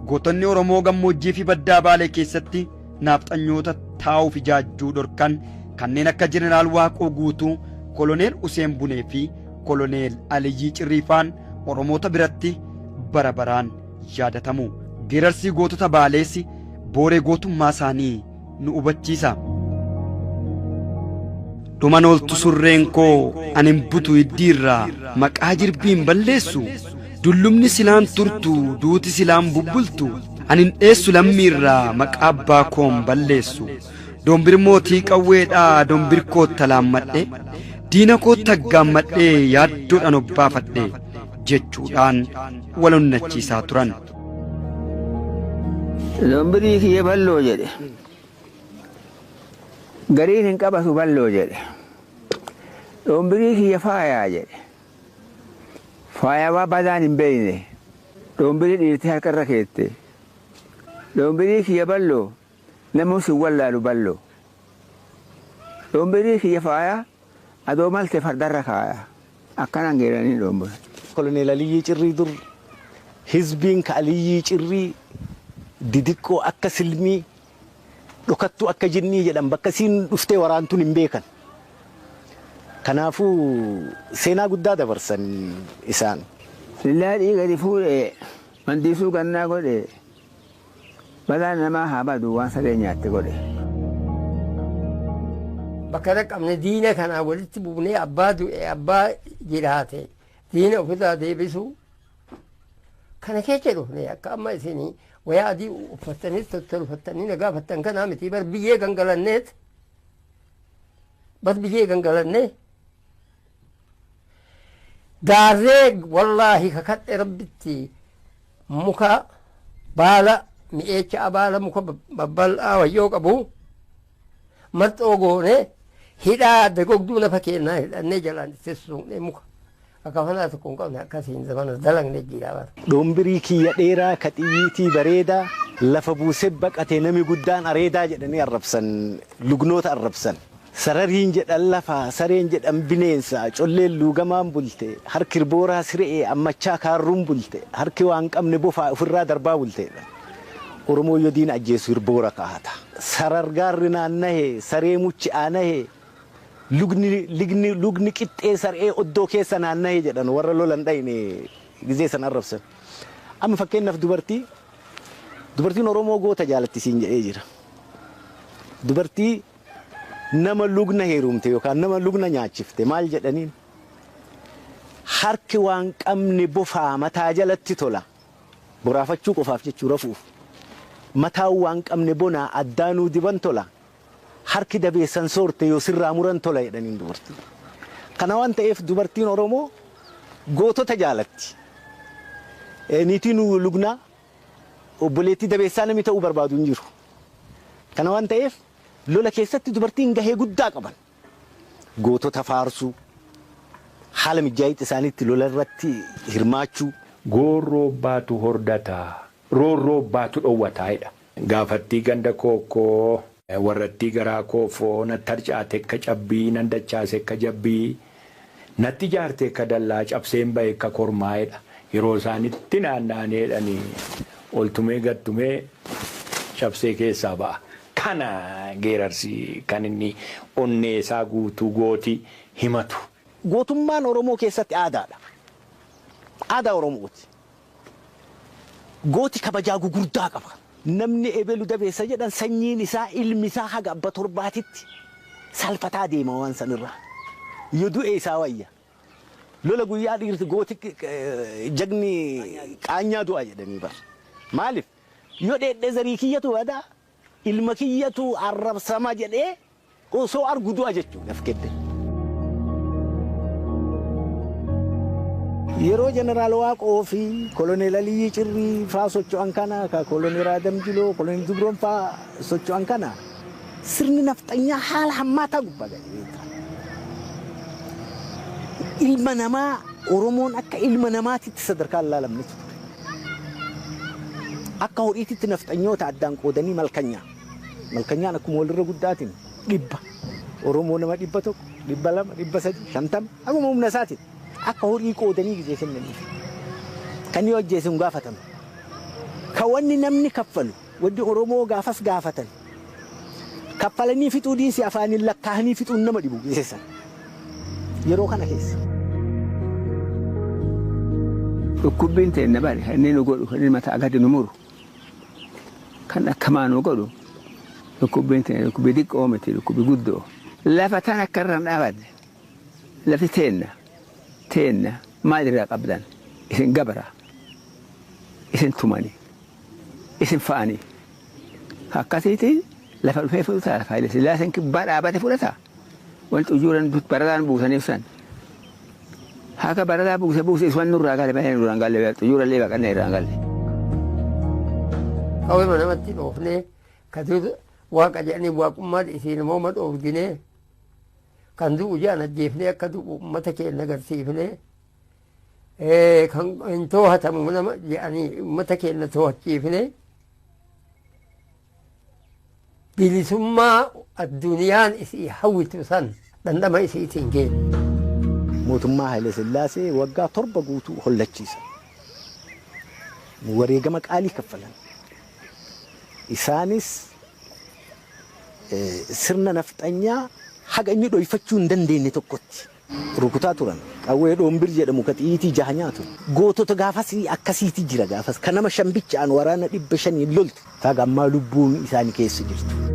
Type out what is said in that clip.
Gootonni Oromoo gammoojjii fi baddaa Baalee keessatti naafxanyoota taa'uuf ijaajjuu dhorkan kanneen akka Jeneraal Waaqoo Guutuu, Koloneel Useen Bunee fi Koloneel Aliyyii Cirriifaan Oromoota biratti bara baraan yaadatamu. Geerarsi gootota Baalees booree gootummaa isaanii nu hubachiisa. Dhuman oltu surreen koo anin butu iddiirraa maqaa jirbiin balleessu. Dullumni silaan turtu duuti silaan bubbultu anin dheessu lammiirraa maqaa abbaa koon balleessu. Dombir mootii qawweedhaa dombir kootta laammadhe diina kootta gaammadhee yaaddoodhaan obbaafadhe jechuudhaan wal onnachiisaa turan. Dombirii kiyya balloo jedhe gariin hin qabatu balloo jedhe dombirii kiyya faayaa jedhe faayawaa badaan hin beeyne dombirii dhiirtee harkarra keette dombirii kiyya balloo namus hin wallaalu balloo dombirii kiyya faayaa adoo malte fardarra kaaya akkanan geeranii dombira. Koloneel Aliyyii Cirrii dur hizbiin ka Aliyyii Cirrii didiqqoo akka silmii dhokattuu akka jinnii jedhan bakka siin dhuftee waraantuun hin beekan. Kanaafuu seenaa guddaa dabarsan isaan. Lillaa dhiigadi fuudhee mandiisuu gannaa godhee balaan namaa haa badu waan saree nyaatte godhe. Bakka dhaqqabne diina kanaa walitti buunee abbaa du'e abbaa jiraate diina ofirraa deebisuu kana keessa dhufne akka amma isinii wayaa adii uffattanii tottolfattanii nagaa fattan kanaa miti bar biyyee gangalanneet bar biyyee gangalannee gaarree wallaahi kakadhe rabbitti muka baala mi'eecha baala muka babbal'aa wayyoo qabu marxoo goone hidhaa dagogduu lafa kennaa hidhannee jalaan ittisuunee muka akka fanaa tokko hin qabne akkasiin zamana dalagne jiraaba. Dombirii kiyya dheeraa ka xiyyiitii bareedaa lafa buusee baqatee nami guddaan areedaa jedhanii arrabsan lugnoota arrabsan. Sarariin jedhan lafa sareen jedhan bineensa colleen luugamaan bulte harki irbooraa siree ammachaa kaarruun bulte harki waan qabne bofaa ofirraa darbaa bulteedha. Oromoo yoo diina ajjeesu irboora kaa'ata. Sarargaarri naannahee saree muchi aanahee lugni qixxee saree oddoo keessa naannahee jedhan warra lolan dhayne gizee san arrabsan. Amma fakkeenyaaf dubartiin Oromoo goota jaalattisiin jedhee jira. Dubartii nama lugna heerumte yookaan nama lugna nyaachifte maal jedhaniin harki waan qabne bofaa mataa jalatti tola boraafachuu qofaaf jechuu rafuuf. Mataa waan qabne bonaa addaanuu diban tola harki dabeessan soorte yoo sirraa muran tola jedhaniin dubartii. Kana waan ta'eef dubartiin Oromoo gootota jaalatti. Niitiin lugnaa obboleettii dabeessaa namni ta'uu barbaadu hin jiru. Kana waan ta'eef lola keessatti dubartiin gahee guddaa qaban. Gootota faarsuu haala mijaa'ii isaaniitti lola irratti hirmaachuu. Goorroo baatu hordataa. Roorroo baatu dhowwataa'edha. Gaafattii ganda kookoo warrattii garaa koofoo natti harcaate akka cabbii nan dachaase akka jabbii natti jaarte akka dallaa cabseen ba'e akka kormaa'edha. Yeroo isaanitti naanna'aneedhanii oltumee gattumee cabsee keessaa ba'a. Kana geerarsi kan inni onnee isaa guutuu gootii himatu. Gootummaan Oromoo keessatti aadaadha. Aadaa Oromooti. Gooti kabajaa gugurdaa qaba. Namni ebelu dabeessa jedhan sanyiin isaa ilmi isaa haga abba torbaatitti salfataa deema waan sanirraa. Yoo du'e isaa wayya. Lola guyyaa dhiirti gooti jagni qaanyaa du'a jedhanii bar. Maaliif? Yoo dheedhee zarii kiyyatu wadaa ilma kiyyatu arrabsama jedhee osoo argu du'a jechuudhaaf kedde. Yeroo Jeneraal Waaqoo fi Koloneel Aliyyii Cirrii faa socho'an kana ka Koloneel Adam Jiloo Koloneel Dubroon faa socho'an kana sirni nafxanyaa haala hammaataa gubbaa ga'ee ilma namaa Oromoon akka ilma namaatitti sadarkaa ilaalamne ture. Akka horiititti nafxanyoota addaan qoodanii malkanyaan akkuma walirra guddaatiin dhibba Oromoo nama 100 200 300 50 akkuma humna isaatiin. Akka horii qoodanii gizee kennaniif kan yoo ajjeese hin gaafatamu kawanni namni kaffalu waddi Oromoo gaafas gaafatan kaffalanii fixuu diinsi afaaniin lakkaa'anii fixuun nama dhibu geessan yeroo kana keessa. Dhukkubbiin ta'e na bari inni nu godhu inni mataa gadi nu muru kan akkamaa nu godhu dhukkubbiin ta'e dhukkubii xiqqoo miti dhukkubii guddoo lafa tan akka irraan dhaabadde lafti teenna maal irraa qabdan isin gabara isin tumanii isin fa'anii akkasiitiin lafa dhufee fudhataa Haayile Sillaaseen kibbaa dhaabate fudhata wanti ujuuran barataan buusaniif san haka barataa buuse iswan nurraa galee baay'ee nurraan galee ujuuran lee baqannee irraan galee. Kawwee namatti dhoofnee kaduu waaqa jedhanii waaqummaa isiin immoo madhoofginee kan du'u jedhan ajjeefnee akka du'u uummata keenya agarsiifnee kan hin to'atamu nama jedhanii uummata keenya to'achiifnee bilisummaa addunyaan isii hawwitu san dhandhama isiitiin geenne. Mootummaa Haayile Sillaasee waggaa 7 guutuu hollachiisa. Wareegama qaalii kaffalan. Isaanis sirna nafxanyaa haga inni dhoyfachuu hin dandeenye tokkotti rukutaa turan. Qawwee Dhoombir jedhamu ka xiyiitii jaha nyaatu. Gootota gaafas akkasiitii jira gaafas. Kan nama 5 bichaan waraana 500 loltu. Taga ammaa lubbuun isaanii keessa jirtu.